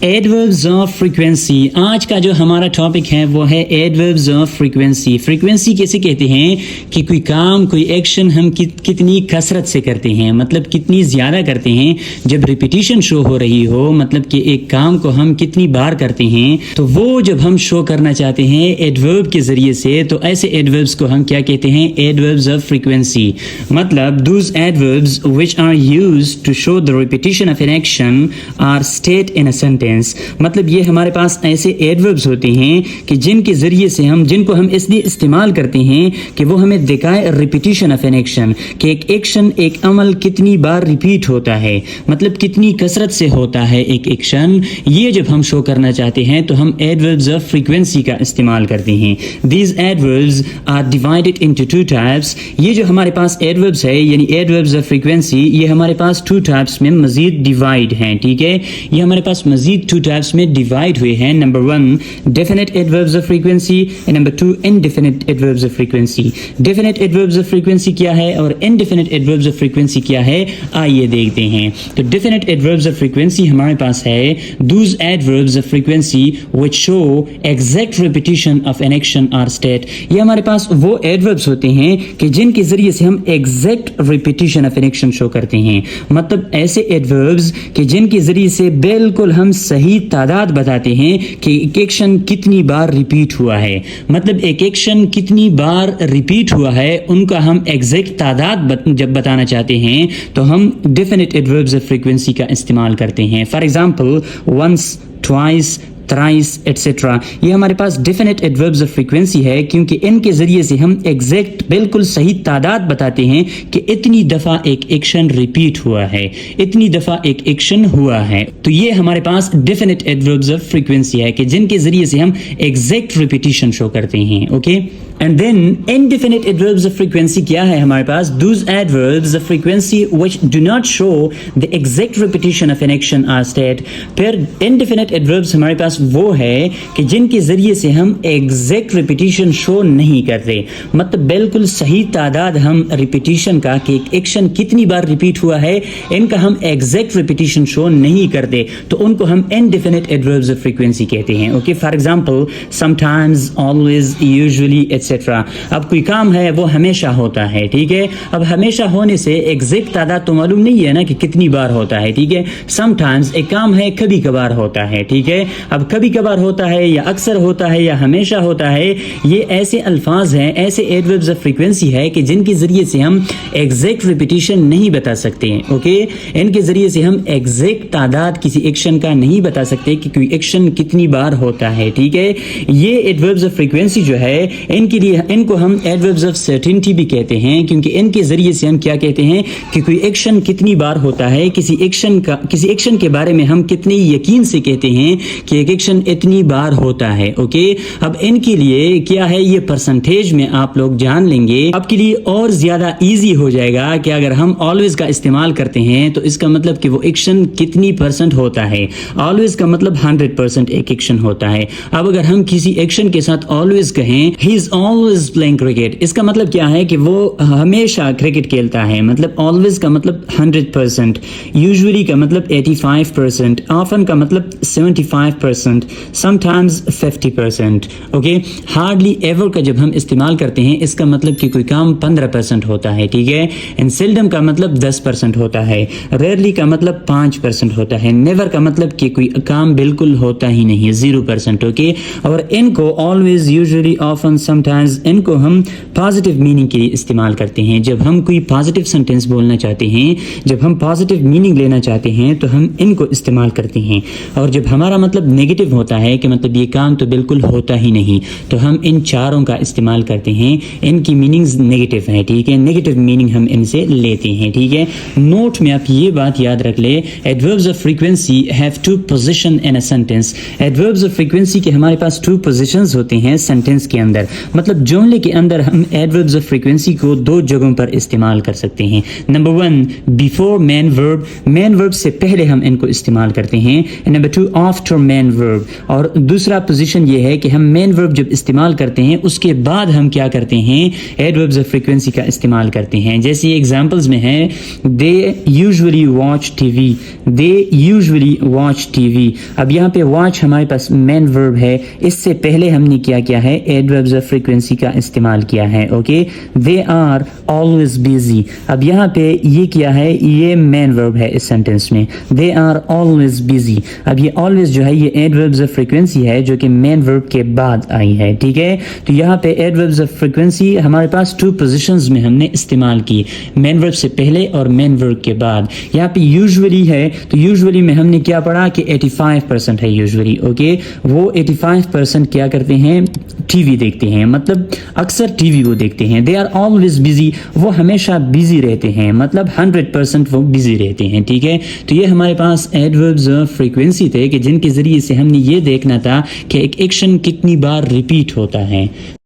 ایڈوربز of frequency. آج کا جو ہمارا ٹاپک ہے وہ ہے ایڈوربز آف فریکوینسی. فریکوینسی کیسے کہتے ہیں کہ کوئی کام کوئی ایکشن ہم کتنی کثرت سے کرتے ہیں, مطلب کتنی زیادہ کرتے ہیں. جب ریپیٹیشن شو ہو رہی ہو, مطلب کہ ایک کام کو ہم کتنی بار کرتے ہیں, تو وہ جب ہم شو کرنا چاہتے ہیں ایڈورب کے ذریعے سے, تو ایسے ایڈوربز کو ہم کیا کہتے ہیں, ایڈوربز آف فریکوینسی. مطلب those ایڈوربز which are used to show the repetition of an action are state in a sentence. مطلب یہ ہمارے پاس ایسے ایڈوربز ہوتے ہیں کہ جن کے ذریعے سے جن کو ہم اس لیے استعمال کرتے ہیں کہ وہ ہمیں دکھائے ریپیٹیشن آف این ایکشن, کہ ایک ایکشن ایک عمل کتنی بار ریپیٹ ہوتا ہے, مطلب کتنی کثرت سے ہوتا ہے ایک ایکشن. یہ جب ہم شو کرنا چاہتے ہیں تو ہم ایڈوربز آف فریکوینسی کا استعمال کرتے ہیں. These adverbs are divided into two types. یہ جو ہمارے پاس ایڈوربز ہے یعنی ایڈوربز آف فریکوینسی, یہ ہمارے پاس ٹو ٹائپس میں مزید ڈیوائڈ ہیں. ٹھیک ہے, یہ ہمارے پاس مزید ٹو ٹائپس میں ڈیوائڈ ہوئے ہیں. Number 1 definite adverbs of frequency, number 2 indefinite adverbs of frequency. Definite adverbs of frequency کیا ہے اور انڈیفینٹ ایڈوربز آف فریکوینسی کیا ہے, آئیے دیکھتے ہیں. تو ڈیفینٹ ایڈوربز آف فریکوینسی ہمارے پاس ہے those adverbs of frequency which show exact repetition of an action or state. یہ ہمارے پاس وہ ایڈوربز ہوتے ہیں کہ جن کے ذریعے سے ہم exact repetition of an action show کرتے ہیں. مطلب ایسے ایڈوربز کہ جن کے ذریعے سے بالکل ہم صحیح تعداد بتاتے ہیں کہ ایک ایکشن کتنی بار ریپیٹ ہوا ہے. مطلب ایک ایکشن کتنی بار ریپیٹ ہوا ہے, ان کا ہم ایگزیکٹ تعداد جب بتانا چاہتے ہیں تو ہم ڈیفینٹ ایڈوربز آف فریکوینسی کا استعمال کرتے ہیں. For example once, twice, thrice etcetera. یہ ہمارے پاس ڈیفینٹ ایڈوربز آف فریکوینسی ہے کیونکہ ان کے ذریعے سے ہم ایگزیکٹ بالکل صحیح تعداد بتاتے ہیں کہ اتنی دفعہ ایک ایکشن ریپیٹ ہوا ہے, اتنی دفعہ ایک ایکشن ہوا ہے. تو یہ ہمارے پاس ڈیفینٹ ایڈوربز آف فریکوینسی ہے کہ جن کے ذریعے سے ہم ایگزیکٹ ریپیٹیشن شو کرتے ہیں. Okay, and then indefinite adverbs of frequency کیا ہے ہمارے پاس, those adverbs of frequency which do not show the exact repetition of an action or state. پھر انڈیفینٹ ایڈوربز ہمارے پاس وہ ہے کہ جن کے ذریعے سے ہم ایگزیکٹ ریپیٹیشن شو نہیں کرتے. مطلب بالکل صحیح تعداد ہم ریپیٹیشن کا کہ ایک ایکشن کتنی بار ریپیٹ ہوا ہے, ان کا ہم ایگزیکٹ ریپیٹیشن شو نہیں کرتے, تو ان کو ہم انڈیفینٹ ایڈوربز آف فریکوینسی کہتے ہیں. Okay, for example some times, always, usually etcetera. اب کوئی کام ہے وہ ہمیشہ ہوتا ہے. ٹھیک ہے, اب ہمیشہ ہونے سے ایگزیکٹ تعداد تو معلوم نہیں ہے نا کہ کتنی بار ہوتا ہے. ٹھیک ہے, سم ٹائمز ایک کام ہے کبھی کبھار ہوتا ہے. ٹھیک ہے, اب کبھی کبھار ہوتا ہے یا اکثر ہوتا ہے یا ہمیشہ ہوتا ہے, یہ ایسے الفاظ ہیں, ایسے ایڈوربز آف فریکوینسی ہے کہ جن کے ذریعے سے ہم ایگزیکٹ ریپیٹیشن نہیں بتا سکتے ہیں. اوکے, ان کے ذریعے سے ہم ایگزیکٹ تعداد کسی ایکشن کا نہیں بتا سکتے کہ کوئی ایکشن کتنی بار ہوتا ہے. ٹھیک ہے, یہ ایڈوربز آف فریکوینسی جو ہے ان کے لیے ان کو ہم ایڈوربز آف سرٹینٹی بھی کہتے ہیں, کیونکہ ان کے ذریعے سے ہم کیا کہتے ہیں کہ کوئی ایکشن کتنی بار ہوتا ہے, کسی ایکشن کے بارے میں ہم کتنی یقین سے کہتے ہیں کہ ایک ایکشن اتنی بار ہوتا ہے. اوکے, اب ان کے لیے کیا ہے, یہ پرسنٹیج میں آپ لوگ جان لیں گے, آپ کے لیے اور زیادہ ایزی ہو جائے گا کہ اگر ہم آلویز کا استعمال کرتے ہیں تو اس کا مطلب کہ وہ ایکشن کتنی پرسنٹ ہوتا ہے. آلویز کا مطلب 100% ایک ایکشن ہوتا ہے. اب اگر ہم کسی ایکشن کے ساتھ آلویز کہیں ہی از آلویز پلئنگ کرکٹ, اس کا مطلب کیا ہے کہ وہ ہمیشہ کرکٹ کھیلتا ہے. مطلب آلویز کا مطلب 100%, یوزولی کا مطلب 85%, آفن کا مطلب 75%, some times 50%. Okay, hardly ever کا جب ہم استعمال کرتے ہیں اس کا مطلب کہ کوئی کام 15% ہوتا ہے. ٹھیک ہے, اینڈ سیلڈم کا مطلب 10% ہوتا ہے, ریئرلی کا مطلب 5% ہوتا ہے, نیور کا مطلب کہ کوئی کام بالکل ہوتا ہی نہیں, 0%. اوکے, اور ان کو always, usually, often, sometimes, ان کو ہم پازیٹیو میننگ کے لیے استعمال کرتے ہیں. جب ہم کوئی پازیٹیو سینٹینس بولنا چاہتے ہیں, جب ہم پازیٹیو میننگ لینا چاہتے ہیں تو ہم ان کو استعمال کرتے ہیں. اور جب ہمارا مطلب نیگیٹو ہوتا ہے کہ مطلب یہ کام تو بالکل ہوتا ہی نہیں, تو ہم ان چاروں کا استعمال کرتے ہیں. ان کی میننگز نیگیٹو ہیں. ٹھیک ہے, نیگیٹو میننگ ہم ان سے لیتے ہیں. ٹھیک ہے, نوٹ میں آپ یہ بات یاد رکھ لیں, adverbs of frequency have to position in a sentence. Adverbs of frequency کے ہمارے پاس 2 پوزیشنز ہوتے ہیں سینٹینس کے اندر. مطلب جملے کے اندر ہم ایڈوربز آف فریکوینسی کو 2 جگہوں پر استعمال کر سکتے ہیں. نمبر 1 بیفور مین ورب, مین ورب سے پہلے ہم ان کو استعمال کرتے ہیں. نمبر 2 آفٹر مین ورب. اور دوسرا پوزیشن یہ ہے کہ ہم مین ورب جب استعمال کرتے ہیں اس کے بعد ہم کیا کرتے ہیں, ایڈوربز آف فریکوینسی کا استعمال کرتے ہیں. جیسے ایگزامپلز میں ہیں دے یوزولی واچ ٹی وی, دے یوزولی واچ ٹی وی. اب یہاں پہ واچ ہمارے پاس مین ورب ہے, اس سے پہلے ہم نے کیا ہے, ایڈوربز آف فریکوینسی کا استعمال کیا ہے. Okay, they are always busy. اب یہاں پہ یہ کیا ہے, یہ مین ورب ہے اس سینٹینس میں, دے آر آلویز بیزی. اب یہ آلویز جو ہے یہ ایڈوربز آف فریکوینسی ہے جو کہ مین ورب کے بعد آئی ہے. ٹھیک ہے, تو یہاں پہ ایڈوربز آف فریکوینسی ہمارے پاس 2 پوزیشنز میں ہم نے استعمال کی, مین ورب سے پہلے اور مین ورب کے بعد. یہاں پہ یوزولی ہے, تو یوزولی میں ہم نے کیا پڑھا کہ 85% ہے یوزولی. اوکے, وہ 85% کیا کرتے ہیں, ٹی وی دیکھتے ہیں, مطلب اکثر ٹی وی وہ دیکھتے ہیں. دے آر آلویز بیزی, وہ ہمیشہ بیزی رہتے ہیں, مطلب 100% وہ بیزی رہتے ہیں. ٹھیک ہے, تو یہ ہمارے پاس ایڈوربز آف فریکوینسی تھے کہ جن کے ذریعے سے ہم نے یہ دیکھنا تھا کہ ایک ایکشن کتنی بار ریپیٹ ہوتا ہے.